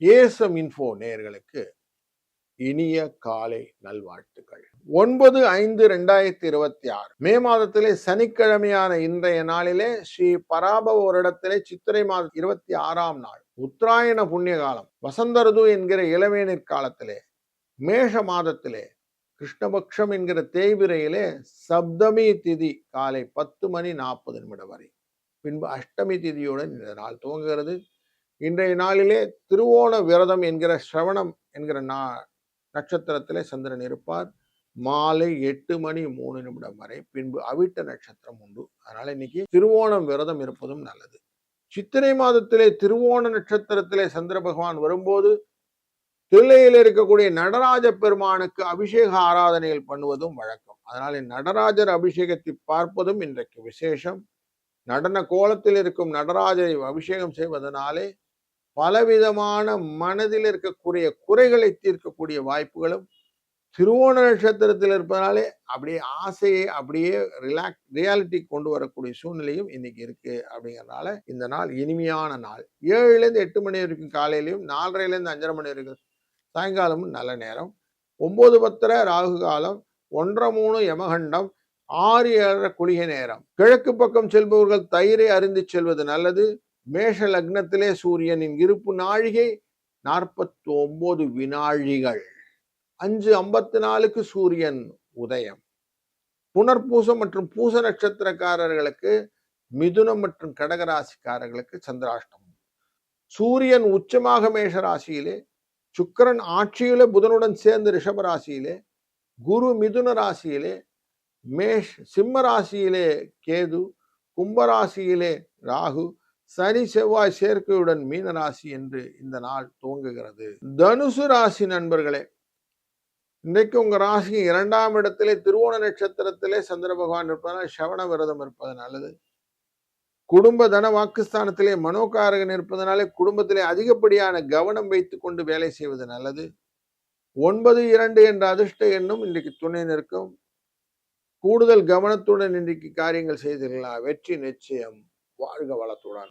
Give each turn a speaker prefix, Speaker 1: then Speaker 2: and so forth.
Speaker 1: ஏசம் info நேயர்களுக்கு இனிய காலை நல்வாழ்த்துக்கள். 9/5/2026 மே மாதத்திலே சனிக்கிழமையான இன்றைய நாளிலே ஸ்ரீ பராபவ வருடத்திலே சித்திரை மாதம் 26ஆம் நாள் உத்தராயண புண்ணிய காலம் வசந்த ருது என்கிற இளவேநீர் காலத்திலே மேஷ மாதத்திலே கிருஷ்ணபக்ஷம் என்கிற தேய்பிரையிலே சப்தமி திதி காலை 10:40 வரை, பின்பு அஷ்டமி திதியுடன் இந்த நாள் துவங்குகிறது. இன்றைய நாளிலே திருவோண விரதம் என்கிற சிரவணம் என்கிற நட்சத்திரத்திலே சந்திரன் இருப்பார். மாலை 8:03 வரை, பின்பு அவிட்ட நட்சத்திரம் உண்டு. அதனால இன்னைக்கு திருவோணம் விரதம் இருப்பதும் நல்லது. சித்திரை மாதத்திலே திருவோண நட்சத்திரத்திலே சந்திர பகவான் வரும்போது தில்லையில் இருக்கக்கூடிய நடராஜ பெருமானுக்கு அபிஷேக ஆராதனைகள் பண்ணுவதும் வழக்கம். அதனால நடராஜர் அபிஷேகத்தை பார்ப்பதும் இன்றைக்கு விசேஷம். நடன கோலத்தில் இருக்கும் நடராஜரை அபிஷேகம் செய்வதனாலே பலவிதமான மனதில் இருக்கக்கூடிய குறைகளை தீர்க்கக்கூடிய வாய்ப்புகளும், திருவோண நட்சத்திரத்தில் இருப்பதனாலே அப்படியே ஆசையை அப்படியே ரியாலிட்டி கொண்டு வரக்கூடிய சூழ்நிலையும் இன்னைக்கு இருக்கு. அப்படிங்கிறதுனால இந்த நாள் இனிமையான நாள். 7லேருந்து 8 மணி வரைக்கும் காலையிலையும், 4:30லேருந்து 5:30 மணி வரைக்கும் சாயங்காலமும் நல்ல நேரம். 9:10 ராகு காலம், 1:03 யமகண்டம், 6:07 குளிகை நேரம். கிழக்கு பக்கம் செல்பவர்கள் தயிரை அருந்தி செல்வது நல்லது. மேஷ லக்னத்திலே சூரியனின் இருப்பு நாழிகை 49 வினாழிகள். 5:54 சூரியன் உதயம். புனர்பூசம் மற்றும் பூச நட்சத்திரக்காரர்களுக்கு, மிதுனம் மற்றும் கடகராசிக்காரர்களுக்கு சந்திராஷ்டமம். சூரியன் உச்சமாக மேஷ ராசியிலே, சுக்கிரன் ஆட்சியிலே புதனுடன் சேர்ந்து ரிஷப ராசியிலே, குரு மிதுன ராசியிலே, சிம்ம ராசியிலே கேது, கும்பராசியிலே ராகு, சனி செவ்வாய் சேர்க்கையுடன் மீன ராசி என்று இந்த நாள் துவங்குகிறது. தனுசு ராசி நண்பர்களே, இன்றைக்கு உங்க ராசி 2ஆம் இடத்திலே திருவோண நட்சத்திரத்திலே சந்திர பகவான் இருப்பதனால் சவண விரதம் இருப்பது நல்லது. குடும்ப தன வாக்குஸ்தானத்திலே மனோகாரகன் இருப்பதனாலே குடும்பத்திலே அதிகப்படியான கவனம் வைத்துக் கொண்டு வேலை செய்வது நல்லது. 9-2 என்ற அதிர்ஷ்ட எண்ணும் இன்றைக்கு துணை நிற்கும். கூடுதல் கவனத்துடன் இன்றைக்கு காரியங்கள் செய்தீர்களா வெற்றி நிச்சயம். வாழ்க வளத்துடன்.